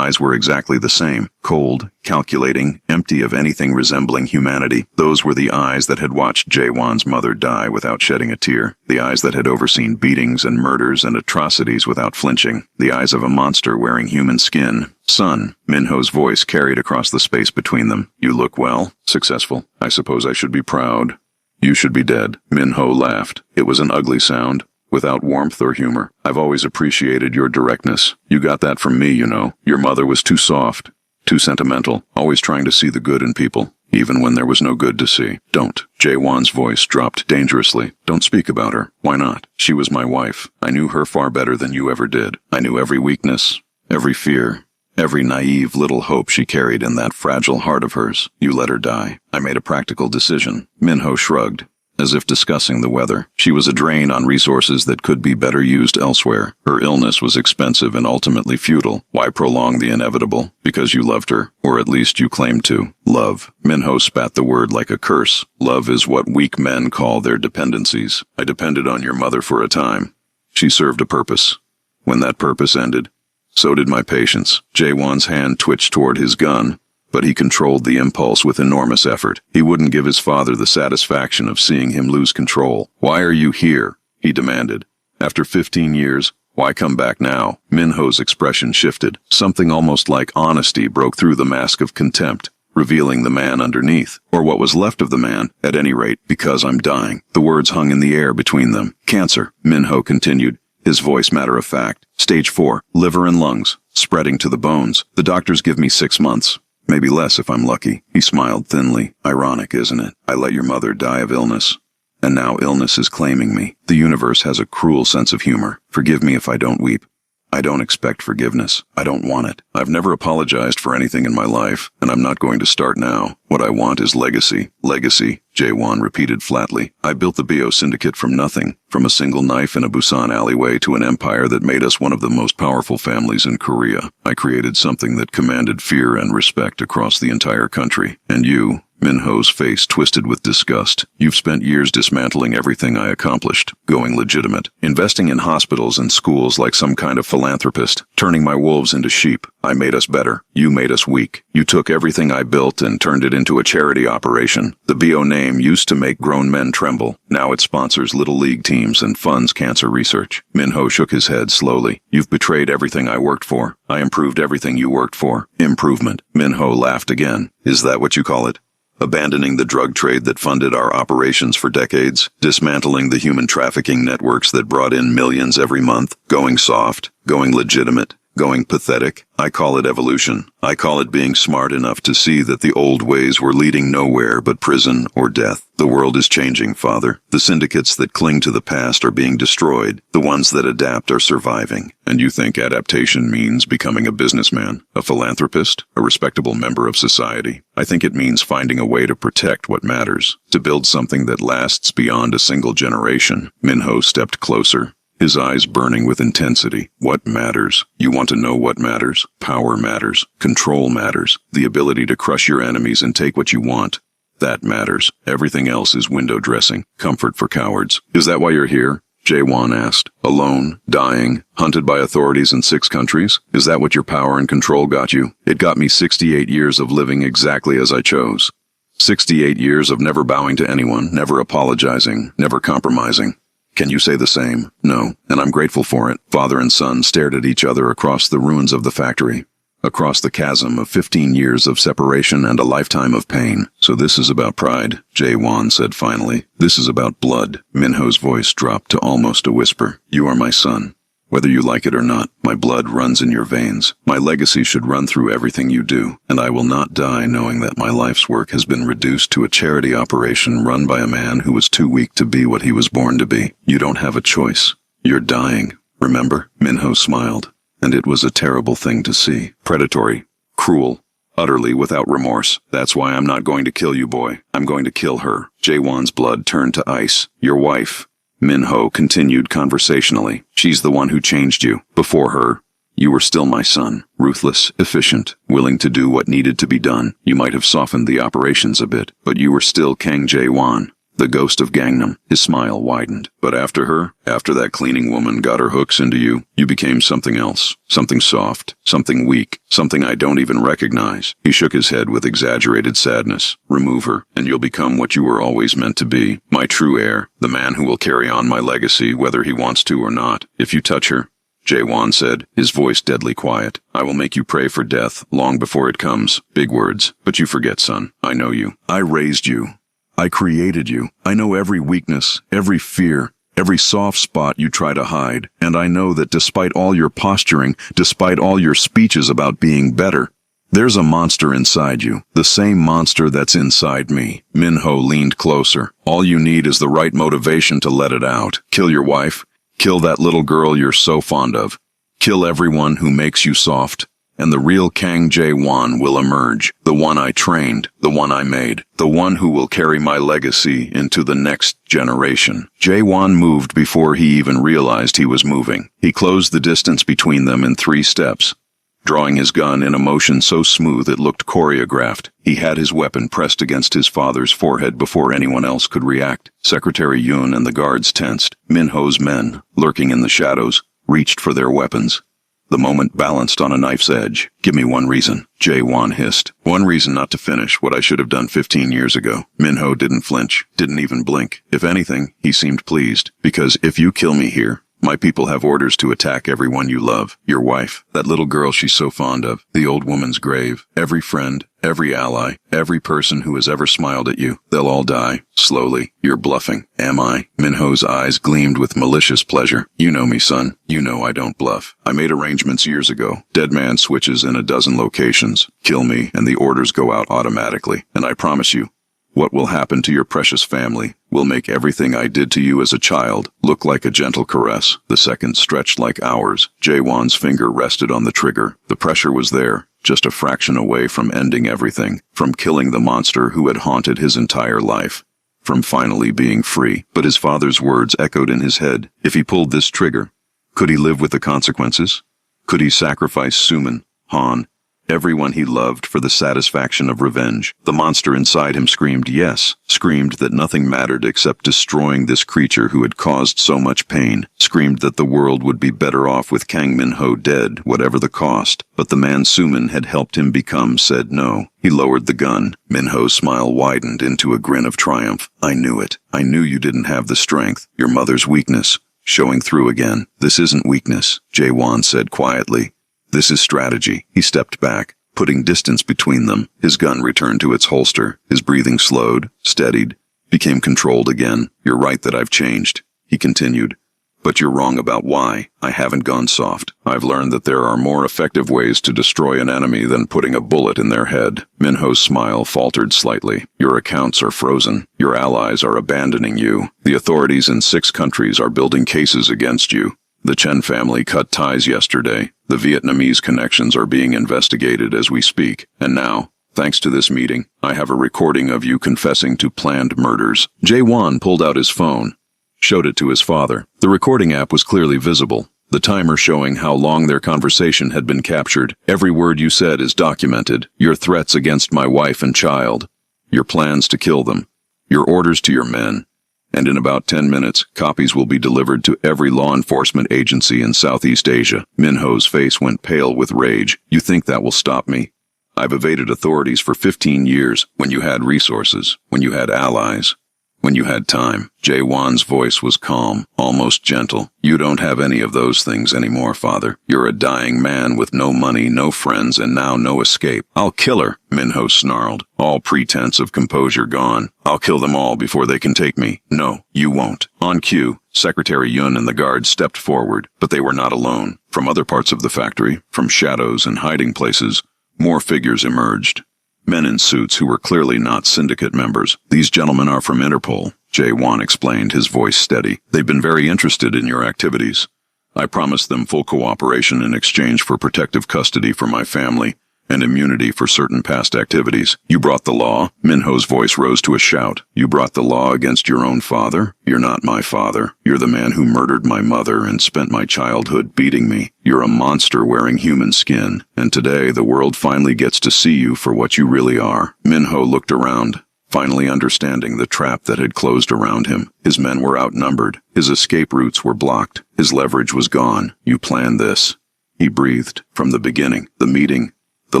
were exactly the same, cold, calculating, empty of anything resembling humanity. Those were the eyes that had watched Jaewon's mother die without shedding a tear, the eyes that had overseen beatings and murders and atrocities without flinching, the eyes of a monster wearing human skin. "Son," Minho's voice carried across the space between them. "You look well, successful. I suppose I should be proud." "You should be dead." Minho laughed. It was an ugly sound, without warmth or humor. "I've always appreciated your directness. You got that from me, you know. Your mother was too soft, too sentimental, always trying to see the good in people, even when there was no good to see." "Don't." Jaewon's voice dropped dangerously. "Don't speak about her. Why not? She was my wife. I knew her far better than you ever did. I knew every weakness, every fear, every naive little hope she carried in that fragile heart of hers. You let her die. I made a practical decision." Minho shrugged, as if discussing the weather. She was a drain on resources that could be better used elsewhere. Her illness was expensive and ultimately futile. Why prolong the inevitable? Because you loved her, or at least you claimed to. Love. Minho spat the word like a curse. Love is what weak men call their dependencies. I depended on your mother for a time. She served a purpose. When that purpose ended, so did my patience. Jaewon's hand twitched toward his gun, but he controlled the impulse with enormous effort. He wouldn't give his father the satisfaction of seeing him lose control. "Why are you here?" he demanded. "After 15 years, why come back now?" Minho's expression shifted. Something almost like honesty broke through the mask of contempt, revealing the man underneath, or what was left of the man, at any rate. "Because I'm dying." The words hung in the air between them. "Cancer," Minho continued, his voice matter-of-fact. "Stage 4, liver and lungs, spreading to the bones. The doctors give me 6 months. Maybe less if I'm lucky." He smiled thinly. "Ironic, isn't it? I let your mother die of illness, and now illness is claiming me. The universe has a cruel sense of humor. Forgive me if I don't weep. I don't expect forgiveness. I don't want it. I've never apologized for anything in my life, and I'm not going to start now. What I want is legacy." "Legacy," Jaewon repeated flatly. "I built the BO Syndicate from nothing, from a single knife in a Busan alleyway to an empire that made us one of the most powerful families in Korea. I created something that commanded fear and respect across the entire country. And you," Minho's face twisted with disgust, "you've spent years dismantling everything I accomplished, going legitimate, investing in hospitals and schools like some kind of philanthropist, turning my wolves into sheep. I made us better. You made us weak. You took everything I built and turned it into a charity operation. The BO name used to make grown men tremble. Now it sponsors little league teams and funds cancer research." Minho shook his head slowly. "You've betrayed everything I worked for. I improved everything you worked for. Improvement." Minho laughed again. "Is that what you call it? Abandoning the drug trade that funded our operations for decades, dismantling the human trafficking networks that brought in millions every month, going soft, going legitimate, going pathetic? I call it evolution. I call it being smart enough to see that the old ways were leading nowhere but prison or death. The world is changing, Father. The syndicates that cling to the past are being destroyed. The ones that adapt are surviving. And you think adaptation means becoming a businessman, a philanthropist, a respectable member of society? I think it means finding a way to protect what matters, to build something that lasts beyond a single generation." Minho stepped closer, his eyes burning with intensity. "What matters? You want to know what matters? Power matters. Control matters. The ability to crush your enemies and take what you want. That matters. Everything else is window dressing, comfort for cowards." "Is that why you're here?" Jaewon asked. "Alone, dying, hunted by authorities in 6 countries? Is that what your power and control got you? It got me 68 years of living exactly as I chose. 68 years of never bowing to anyone, never apologizing, never compromising. Can you say the same?" "No, and I'm grateful for it." Father and son stared at each other across the ruins of the factory, across the chasm of 15 years of separation and a lifetime of pain. "So this is about pride," Jaewon said finally. "This is about blood." Minho's voice dropped to almost a whisper. "You are my son. Whether you like it or not, my blood runs in your veins. My legacy should run through everything you do, and I will not die knowing that my life's work has been reduced to a charity operation run by a man who was too weak to be what he was born to be. You don't have a choice. You're dying, remember?" Minho smiled, and it was a terrible thing to see. Predatory, cruel, utterly without remorse. "That's why I'm not going to kill you, boy. I'm going to kill her." Jaewon's blood turned to ice. "Your wife," Minho continued conversationally. "She's the one who changed you. Before her, You were still my son, ruthless, efficient, willing to do what needed to be done. You might have softened the operations a bit, but you were still Kang Jae-won, the ghost of Gangnam. His smile widened. But after that cleaning woman got her hooks into you, you became something else. Something soft, something weak, something I don't even recognize. He shook his head with exaggerated sadness. Remove her, and you'll become what you were always meant to be. My true heir, the man who will carry on my legacy whether he wants to or not. If you touch her, Jae-won said, his voice deadly quiet, I will make you pray for death long before it comes. Big words, but you forget, son. I know you. I raised you. I created you. I know every weakness, every fear, every soft spot you try to hide. And I know that despite all your posturing, despite all your speeches about being better, there's a monster inside you, the same monster that's inside me. Min-ho leaned closer. All you need is the right motivation to let it out. Kill your wife. Kill that little girl you're so fond of. Kill everyone who makes you soft. And the real Kang Jae-won will emerge. The one I trained, the one I made, the one who will carry my legacy into the next generation. Jae-won moved before he even realized he was moving. He closed the distance between them in 3 steps, drawing his gun in a motion so smooth it looked choreographed. He had his weapon pressed against his father's forehead before anyone else could react. Secretary Yoon and the guards tensed. Min-ho's men, lurking in the shadows, reached for their weapons. The moment balanced on a knife's edge. Give me one reason, Jae-won hissed. One reason not to finish what I should have done 15 years ago. Min-ho didn't flinch, didn't even blink. If anything, he seemed pleased. Because if you kill me here, my people have orders to attack everyone you love. Your wife, that little girl she's so fond of, the old woman's grave, every friend, every ally, every person who has ever smiled at you. They'll all die, slowly. You're bluffing. Am I? Min-ho's eyes gleamed with malicious pleasure. You know me, son. You know I don't bluff. I made arrangements years ago. Dead man switches in a dozen locations. Kill me, and the orders go out automatically. And I promise you, what will happen to your precious family will make everything I did to you as a child look like a gentle caress. The seconds stretched like hours. Jae-won's finger rested on the trigger. The pressure was there, just a fraction away from ending everything, from killing the monster who had haunted his entire life, from finally being free. But his father's words echoed in his head. If he pulled this trigger, could he live with the consequences? Could he sacrifice Suman, Han, everyone he loved for the satisfaction of revenge? The monster inside him screamed yes, screamed that nothing mattered except destroying this creature who had caused so much pain, screamed that the world would be better off with Kang Min-ho dead, whatever the cost. But the man Suman had helped him become said no. He lowered the gun. Min-ho's smile widened into a grin of triumph. I knew it. I knew you didn't have the strength. Your mother's weakness, showing through again. This isn't weakness, Jae-won said quietly. This is strategy. He stepped back, putting distance between them. His gun returned to its holster. His breathing slowed, steadied, became controlled again. You're right that I've changed, he continued. But you're wrong about why. I haven't gone soft. I've learned that there are more effective ways to destroy an enemy than putting a bullet in their head. Min-ho's smile faltered slightly. Your accounts are frozen. Your allies are abandoning you. The authorities in 6 countries are building cases against you. The Chen family cut ties yesterday. The Vietnamese connections are being investigated as we speak. And now, thanks to this meeting, I have a recording of you confessing to planned murders. Jae-won pulled out his phone, showed it to his father. The recording app was clearly visible, the timer showing how long their conversation had been captured. Every word you said is documented. Your threats against my wife and child. Your plans to kill them. Your orders to your men. And in about 10 minutes, copies will be delivered to every law enforcement agency in Southeast Asia. Min-ho's face went pale with rage. You think that will stop me? I've evaded authorities for 15 years, when you had resources, when you had allies, when you had time. Jae-won's voice was calm, almost gentle. You don't have any of those things anymore, father. You're a dying man with no money, no friends, and now no escape. I'll kill her, Min-ho snarled, all pretense of composure gone. I'll kill them all before they can take me. No, you won't. On cue, Secretary Yoon and the guards stepped forward, but they were not alone. From other parts of the factory, from shadows and hiding places, more figures emerged. Men in suits who were clearly not syndicate members. These gentlemen are from Interpol, Jae-won explained, his voice steady. They've been very interested in your activities. I promised them full cooperation in exchange for protective custody for my family and immunity for certain past activities. You brought the law. Minho's voice rose to a shout. You brought the law against your own father? You're not my father. You're the man who murdered my mother and spent my childhood beating me. You're a monster wearing human skin, and today the world finally gets to see you for what you really are. Minho looked around, finally understanding the trap that had closed around him. His men were outnumbered. His escape routes were blocked. His leverage was gone. You planned this. He breathed. From the beginning, the meeting, the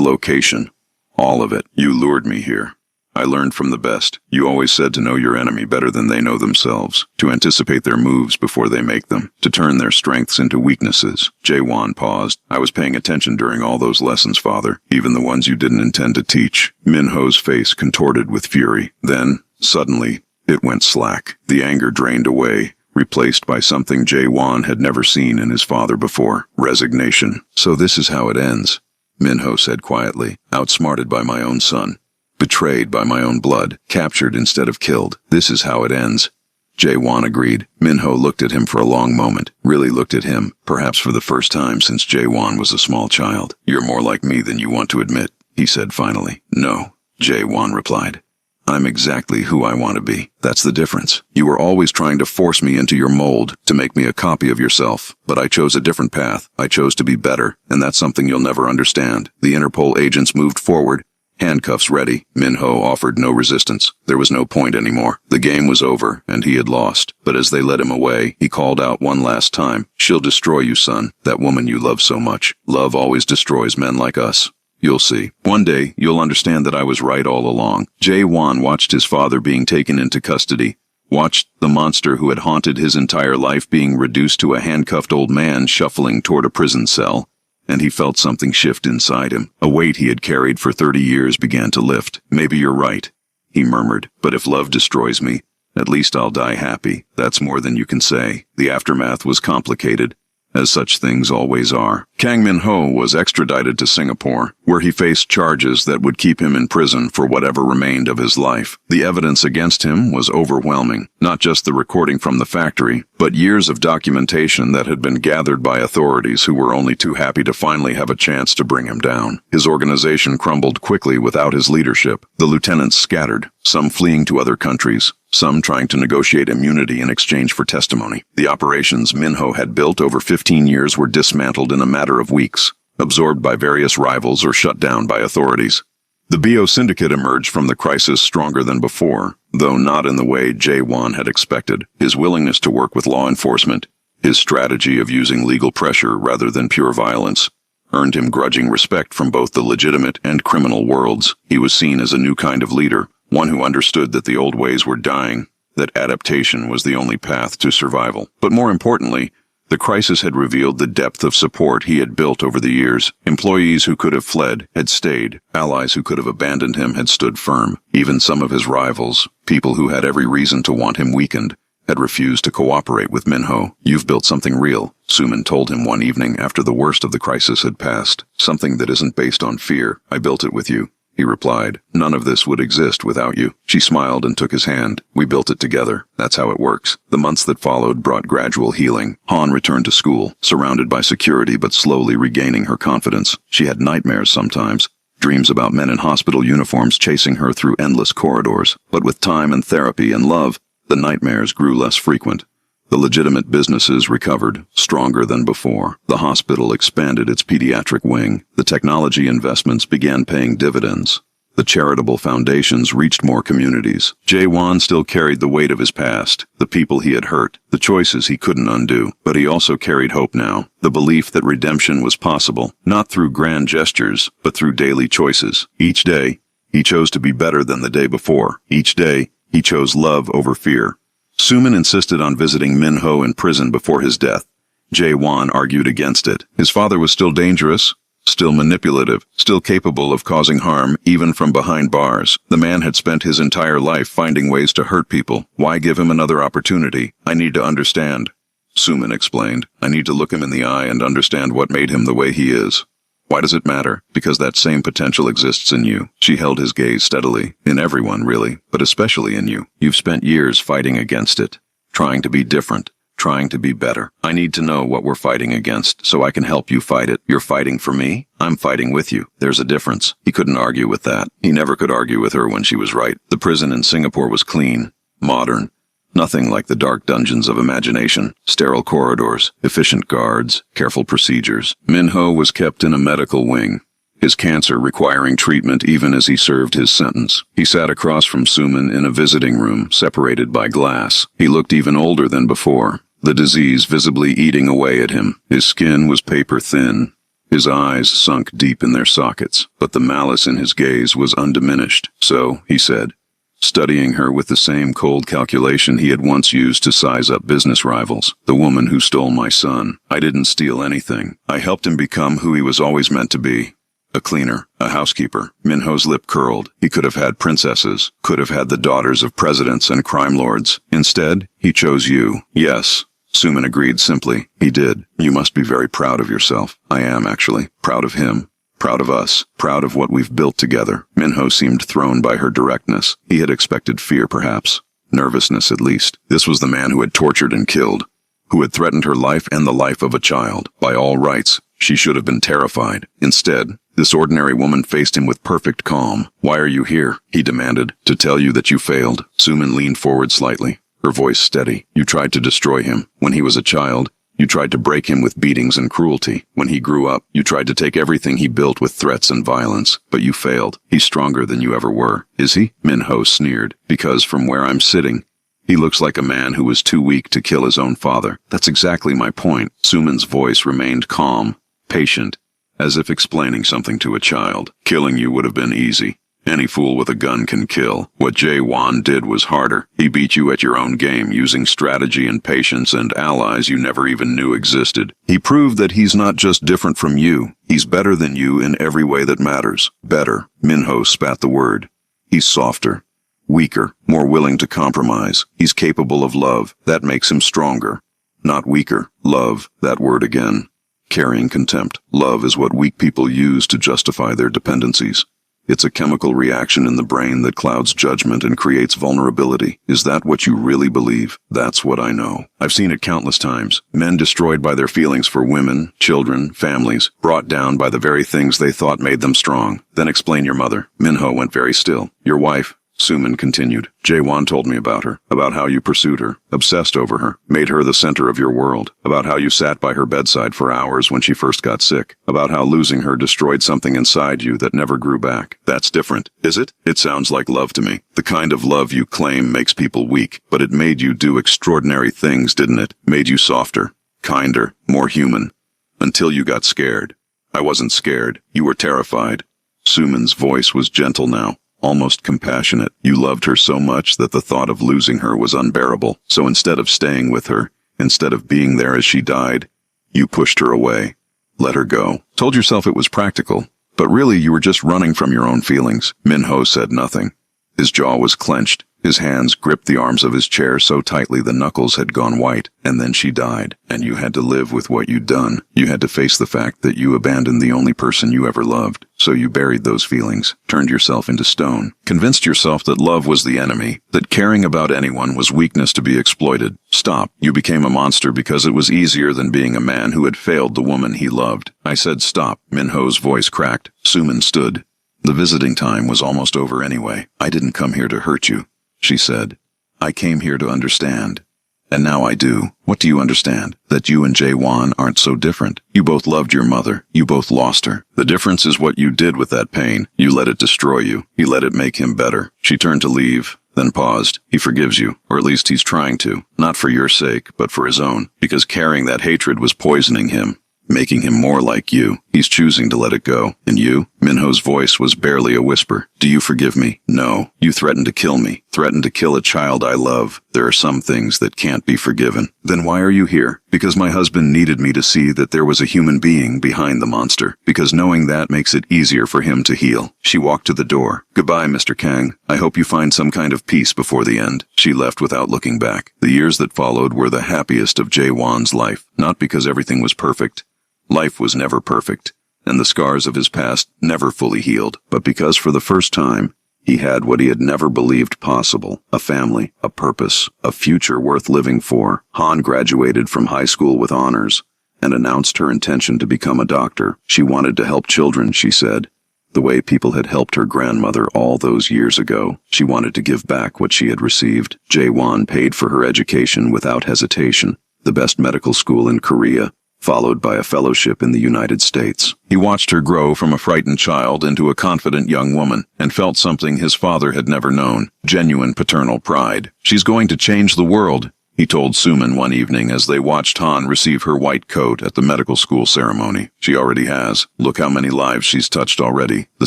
location, all of it. You lured me here. I learned from the best. You always said to know your enemy better than they know themselves, to anticipate their moves before they make them, to turn their strengths into weaknesses. Jae-won paused. I was paying attention during all those lessons, father, even the ones you didn't intend to teach. Minho's face contorted with fury. Then, suddenly, it went slack. The anger drained away, replaced by something Jae-won had never seen in his father before. Resignation. So this is how it ends, Minho said quietly. Outsmarted by my own son. Betrayed by my own blood. Captured instead of killed. This is how it ends. Jae-won agreed. Minho looked at him for a long moment. Really looked at him, perhaps for the first time since Jae-won was a small child. You're more like me than you want to admit, he said finally. No, Jae-won replied. I'm exactly who I want to be. That's the difference. You were always trying to force me into your mold, to make me a copy of yourself. But I chose a different path. I chose to be better, and that's something you'll never understand. The Interpol agents moved forward, handcuffs ready. Minho offered no resistance. There was no point anymore. The game was over, and he had lost. But as they led him away, he called out one last time. She'll destroy you, son. That woman you love so much. Love always destroys men like us. You'll see. One day, you'll understand that I was right all along. Jae-won watched his father being taken into custody, watched the monster who had haunted his entire life being reduced to a handcuffed old man shuffling toward a prison cell, and he felt something shift inside him. A weight he had carried for 30 years began to lift. Maybe you're right, he murmured, but if love destroys me, at least I'll die happy. That's more than you can say. The aftermath was complicated, as such things always are. Kang Min-ho was extradited to Singapore, where he faced charges that would keep him in prison for whatever remained of his life. The evidence against him was overwhelming, not just the recording from the factory, but years of documentation that had been gathered by authorities who were only too happy to finally have a chance to bring him down. His organization crumbled quickly without his leadership. The lieutenants scattered, some fleeing to other countries, some trying to negotiate immunity in exchange for testimony. The operations Minho had built over 15 years were dismantled in a matter of weeks, absorbed by various rivals or shut down by authorities. The BO syndicate emerged from the crisis stronger than before, though not in the way Jae-won had expected. His willingness to work with law enforcement, his strategy of using legal pressure rather than pure violence, earned him grudging respect from both the legitimate and criminal worlds. He was seen as a new kind of leader, one who understood that the old ways were dying, that adaptation was the only path to survival. But more importantly, the crisis had revealed the depth of support he had built over the years. Employees who could have fled had stayed. Allies who could have abandoned him had stood firm. Even some of his rivals, people who had every reason to want him weakened, had refused to cooperate with Minho. You've built something real, Suman told him one evening after the worst of the crisis had passed. Something that isn't based on fear. I built it with you, he replied. None of this would exist without you. She smiled and took his hand. We built it together. That's how it works. The months that followed brought gradual healing. Han returned to school, surrounded by security but slowly regaining her confidence. She had nightmares sometimes, dreams about men in hospital uniforms chasing her through endless corridors. But with time and therapy and love, the nightmares grew less frequent. The legitimate businesses recovered, stronger than before. The hospital expanded its pediatric wing. The technology investments began paying dividends. The charitable foundations reached more communities. Jae-won still carried the weight of his past, the people he had hurt, the choices he couldn't undo. But he also carried hope now, the belief that redemption was possible, not through grand gestures, but through daily choices. Each day, he chose to be better than the day before. Each day, he chose love over fear. Suman insisted on visiting Minho in prison before his death. Jae-won argued against it. His father was still dangerous, still manipulative, still capable of causing harm, even from behind bars. The man had spent his entire life finding ways to hurt people. Why give him another opportunity? I need to understand, Suman explained. I need to look him in the eye and understand what made him the way he is. Why does it matter? Because that same potential exists in you. She held his gaze steadily. In everyone, really, but especially in you. You've spent years fighting against it, trying to be different, trying to be better. I need to know what we're fighting against so I can help you fight it. You're fighting for me? I'm fighting with you. There's a difference. He couldn't argue with that. He never could argue with her when she was right. The prison in Singapore was clean, modern. Nothing like the dark dungeons of imagination, sterile corridors, efficient guards, careful procedures. Min-ho was kept in a medical wing, his cancer requiring treatment even as he served his sentence. He sat across from Suman in a visiting room, separated by glass. He looked even older than before, the disease visibly eating away at him. His skin was paper thin, his eyes sunk deep in their sockets, but the malice in his gaze was undiminished. So, he said, studying her with the same cold calculation he had once used to size up business rivals. The woman who stole my son. I didn't steal anything. I helped him become who he was always meant to be. A cleaner, a housekeeper. Min-ho's lip curled. He could have had princesses, could have had the daughters of presidents and crime lords. Instead, he chose you. Yes, Suman agreed simply. He did. You must be very proud of yourself. I am, actually. Proud of him. Proud of us, proud of what we've built together. Min-ho seemed thrown by her directness. He had expected fear, perhaps. Nervousness, at least. This was the man who had tortured and killed, who had threatened her life and the life of a child. By all rights, she should have been terrified. Instead, this ordinary woman faced him with perfect calm. Why are you here? He demanded. To tell you that you failed. Suman leaned forward slightly, her voice steady. You tried to destroy him. When he was a child, you tried to break him with beatings and cruelty. When he grew up, you tried to take everything he built with threats and violence. But you failed. He's stronger than you ever were. Is he? Min-ho sneered. Because from where I'm sitting, he looks like a man who was too weak to kill his own father. That's exactly my point. Suman's voice remained calm, patient, as if explaining something to a child. Killing you would have been easy. Any fool with a gun can kill. What Jae-won did was harder. He beat you at your own game using strategy and patience and allies you never even knew existed. He proved that he's not just different from you. He's better than you in every way that matters. Better. Min-ho spat the word. He's softer, weaker, more willing to compromise. He's capable of love. That makes him stronger, not weaker. Love, that word again. Carrying contempt. Love is what weak people use to justify their dependencies. It's a chemical reaction in the brain that clouds judgment and creates vulnerability. Is that what you really believe? That's what I know. I've seen it countless times. Men destroyed by their feelings for women, children, families, brought down by the very things they thought made them strong. Then explain your mother. Min-ho went very still. Your wife, Suman continued. Jae-won told me about her, about how you pursued her, obsessed over her, made her the center of your world, about how you sat by her bedside for hours when she first got sick, about how losing her destroyed something inside you that never grew back. That's different, is it? It sounds like love to me. The kind of love you claim makes people weak, but it made you do extraordinary things, didn't it? Made you softer, kinder, more human. Until you got scared. I wasn't scared. You were terrified. Suman's voice was gentle now. Almost compassionate. You loved her so much that the thought of losing her was unbearable. So instead of staying with her, instead of being there as she died, you pushed her away. Let her go. Told yourself it was practical. But really you were just running from your own feelings. Min-ho said nothing. His jaw was clenched. His hands gripped the arms of his chair so tightly the knuckles had gone white. And then she died. And you had to live with what you'd done. You had to face the fact that you abandoned the only person you ever loved. So you buried those feelings, turned yourself into stone, convinced yourself that love was the enemy, that caring about anyone was weakness to be exploited. Stop. You became a monster because it was easier than being a man who had failed the woman he loved. I said stop. Min-ho's voice cracked. Suman stood. The visiting time was almost over anyway. I didn't come here to hurt you, she said. I came here to understand. And now I do. What do you understand? That you and Jae-won aren't so different. You both loved your mother. You both lost her. The difference is what you did with that pain. You let it destroy you. You let it make him better. She turned to leave, then paused. He forgives you, or at least he's trying to. Not for your sake, but for his own. Because carrying that hatred was poisoning him, making him more like you. He's choosing to let it go. And you? Min-ho's voice was barely a whisper. Do you forgive me? No. You threatened to kill me. Threatened to kill a child I love. There are some things that can't be forgiven. Then why are you here? Because my husband needed me to see that there was a human being behind the monster. Because knowing that makes it easier for him to heal. She walked to the door. Goodbye, Mr. Kang. I hope you find some kind of peace before the end. She left without looking back. The years that followed were the happiest of Jae-won's life. Not because everything was perfect. Life was never perfect, and the scars of his past never fully healed, but because for the first time, He had what he had never believed possible: a family, a purpose, a future worth living for. Han graduated from high school with honors and announced her intention to become a doctor. She wanted to help children, she said, the way people had helped her grandmother all those years ago. She wanted to give back what she had received. Jae-won paid for her education without hesitation, the best medical school in Korea, followed by a fellowship in the United States. He watched her grow from a frightened child into a confident young woman, and felt something his father had never known: genuine paternal pride. "She's going to change the world," he told Suman one evening as they watched Han receive her white coat at the medical school ceremony. "She already has. Look how many lives she's touched already." The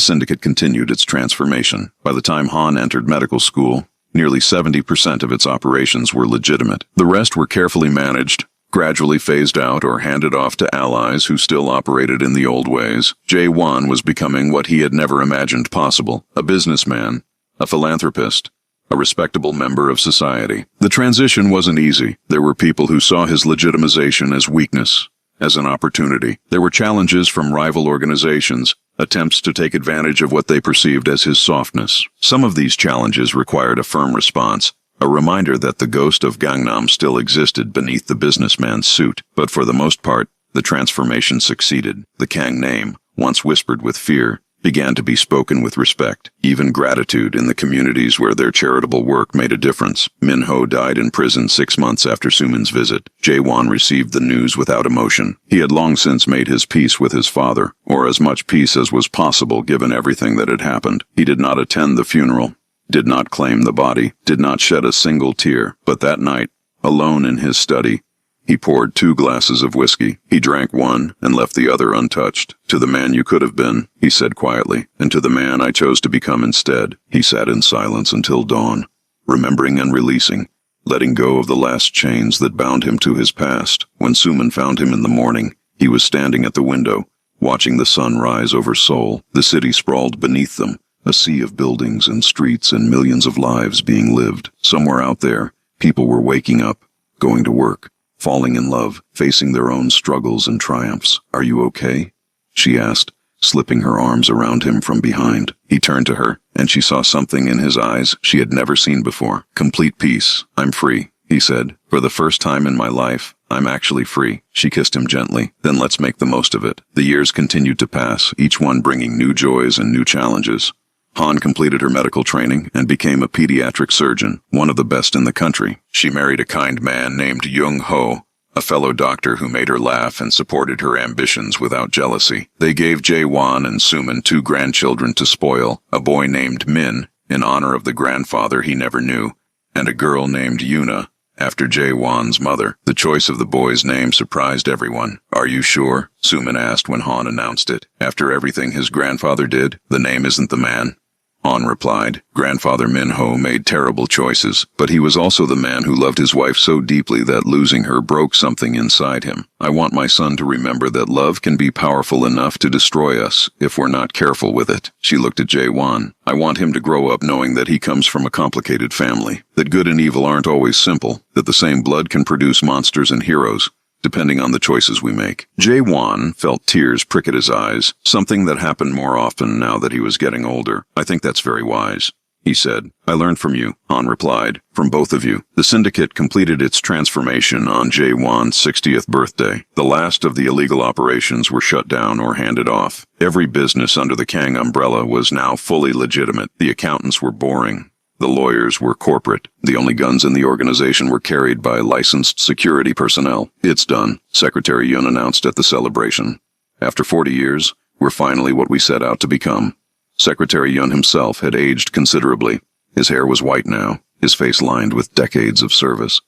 syndicate continued its transformation. By the time Han entered medical school, nearly 70% of its operations were legitimate. The rest were carefully managed, gradually phased out or handed off to allies who still operated in the old ways. Jae-won was becoming what he had never imagined possible: a businessman, a philanthropist, a respectable member of society. The transition wasn't easy. There were people who saw his legitimization as weakness, as an opportunity. There were challenges from rival organizations, attempts to take advantage of what they perceived as his softness. Some of these challenges required a firm response, a reminder that the ghost of Gangnam still existed beneath the businessman's suit. But for the most part, the transformation succeeded. The Kang name, once whispered with fear, began to be spoken with respect, even gratitude in the communities where their charitable work made a difference. Min-ho died in prison 6 months after Suman's visit. Jae-won received the news without emotion. He had long since made his peace with his father, or as much peace as was possible given everything that had happened. He did not attend the funeral, did not claim the body, did not shed a single tear. But that night, alone in his study, he poured 2 glasses of whiskey. He drank one and left the other untouched. "To the man you could have been," he said quietly, "and to the man I chose to become instead." He sat in silence until dawn, remembering and releasing, letting go of the last chains that bound him to his past. When Suman found him in the morning, he was standing at the window, watching the sun rise over Seoul. The city sprawled beneath them, a sea of buildings and streets and millions of lives being lived. Somewhere out there, people were waking up, going to work, falling in love, facing their own struggles and triumphs. "Are you okay?" she asked, slipping her arms around him from behind. He turned to her, and she saw something in his eyes she had never seen before. Complete peace. "I'm free," he said. "For the first time in my life, I'm actually free." She kissed him gently. "Then let's make the most of it." The years continued to pass, each one bringing new joys and new challenges. Han completed her medical training and became a pediatric surgeon, one of the best in the country. She married a kind man named Jung-ho, a fellow doctor who made her laugh and supported her ambitions without jealousy. They gave Jae-won and Suman 2 grandchildren to spoil: a boy named Min, in honor of the grandfather he never knew, and a girl named Yuna, after Jae-won's mother. The choice of the boy's name surprised everyone. "Are you sure?" Suman asked when Han announced it. "After everything his grandfather did, the name isn't the man," Han replied. "Grandfather Min-ho made terrible choices, but he was also the man who loved his wife so deeply that losing her broke something inside him. I want my son to remember that love can be powerful enough to destroy us if we're not careful with it." She looked at Jae-won. "I want him to grow up knowing that he comes from a complicated family, that good and evil aren't always simple, that the same blood can produce monsters and heroes, depending on the choices we make." Jae-won felt tears prick at his eyes, something that happened more often now that he was getting older. "I think that's very wise," he said. "I learned from you," Han replied. "From both of you." The syndicate completed its transformation on Jae-won's 60th birthday. The last of the illegal operations were shut down or handed off. Every business under the Kang umbrella was now fully legitimate. The accountants were boring. The lawyers were corporate. The only guns in the organization were carried by licensed security personnel. "It's done," Secretary Yun announced at the celebration. "After 40 years, we're finally what we set out to become." Secretary Yun himself had aged considerably. His hair was white now, his face lined with decades of service.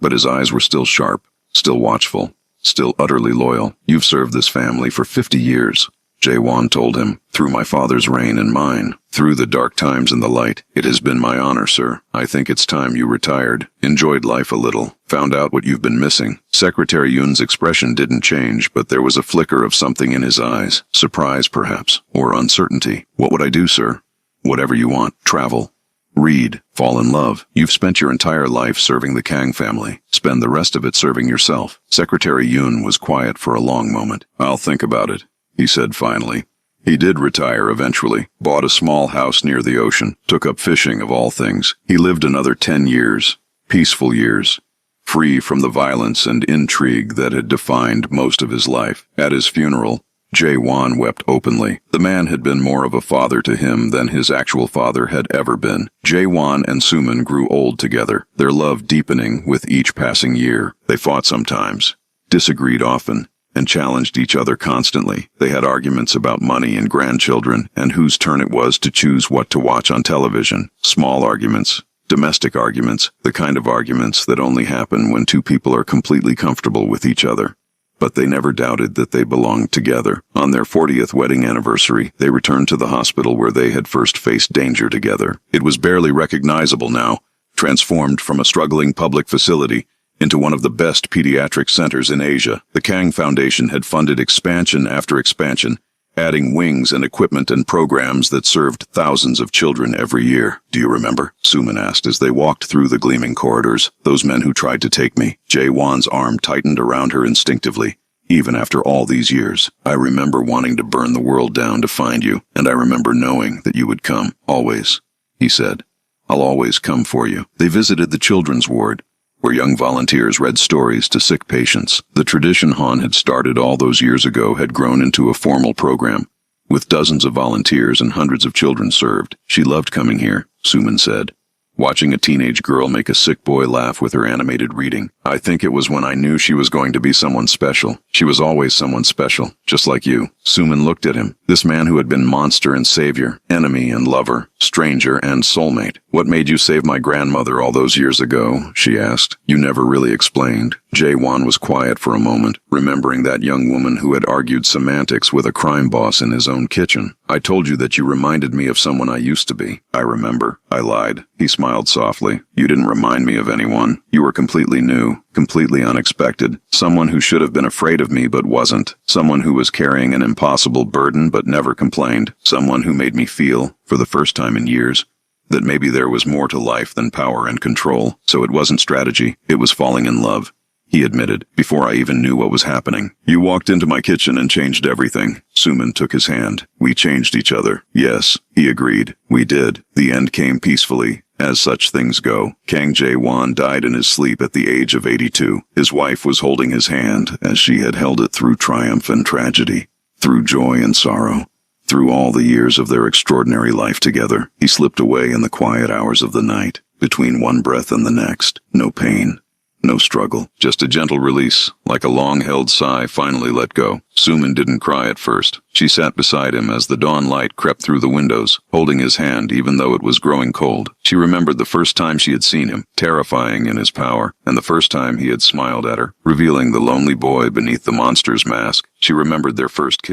But his eyes were still sharp, still watchful, still utterly loyal. "You've served this family for 50 years. Jae-won told him, "Through my father's reign and mine, through the dark times and the light. It has been my honor, sir. I think it's time you retired, enjoyed life a little, found out what you've been missing." Secretary Yun's expression didn't change, but there was a flicker of something in his eyes. Surprise, perhaps, or uncertainty. "What would I do, sir?" "Whatever you want. Travel. Read. Fall in love. You've spent your entire life serving the Kang family. Spend the rest of it serving yourself." Secretary Yun was quiet for a long moment. "I'll think about it," he said finally. He did retire eventually, bought a small house near the ocean, took up fishing of all things. He lived another 10 years, peaceful years, free from the violence and intrigue that had defined most of his life. At his funeral, Jae-won wept openly. The man had been more of a father to him than his actual father had ever been. Jae-won and Suman grew old together, their love deepening with each passing year. They fought sometimes, disagreed often, and challenged each other constantly. They had arguments about money and grandchildren, and whose turn it was to choose what to watch on television. Small arguments, domestic arguments, the kind of arguments that only happen when two people are completely comfortable with each other. But they never doubted that they belonged together. On their 40th wedding anniversary, they returned to the hospital where they had first faced danger together. It was barely recognizable now, transformed from a struggling public facility into one of the best pediatric centers in Asia. The Kang Foundation had funded expansion after expansion, adding wings and equipment and programs that served thousands of children every year. "Do you remember?" Suman asked as they walked through the gleaming corridors. "Those men who tried to take me." Jae-won's arm tightened around her instinctively. "Even after all these years, I remember wanting to burn the world down to find you, and I remember knowing that you would come. Always," he said. "I'll always come for you." They visited the children's ward, where young volunteers read stories to sick patients. The tradition Han had started all those years ago had grown into a formal program, with dozens of volunteers and hundreds of children served. She loved coming here, Suman said, watching a teenage girl make a sick boy laugh with her animated reading. "I think it was when I knew she was going to be someone special. She was always someone special, just like you." Suman looked at him, this man who had been monster and savior, enemy and lover, stranger and soulmate. "What made you save my grandmother all those years ago?" she asked. "You never really explained." Jae-won was quiet for a moment, remembering that young woman who had argued semantics with a crime boss in his own kitchen. "I told you that you reminded me of someone I used to be." "I remember. I lied." He smiled softly. "You didn't remind me of anyone. You were completely new, completely unexpected. Someone who should have been afraid of me but wasn't. Someone who was carrying an impossible burden but never complained. Someone who made me feel, for the first time in years, that maybe there was more to life than power and control. So it wasn't strategy, it was falling in love," he admitted, "before I even knew what was happening. You walked into my kitchen and changed everything." Suman took his hand. "We changed each other." "Yes," he agreed. "We did." The end came peacefully, as such things go. Kang Jae-won died in his sleep at the age of 82. His wife was holding his hand, as she had held it through triumph and tragedy, through joy and sorrow. Through all the years of their extraordinary life together, he slipped away in the quiet hours of the night, between one breath and the next. No pain, no struggle, just a gentle release, like a long-held sigh finally let go. Suman didn't cry at first. She sat beside him as the dawn light crept through the windows, holding his hand even though it was growing cold. She remembered the first time she had seen him, terrifying in his power, and the first time he had smiled at her, revealing the lonely boy beneath the monster's mask. She remembered their first kiss.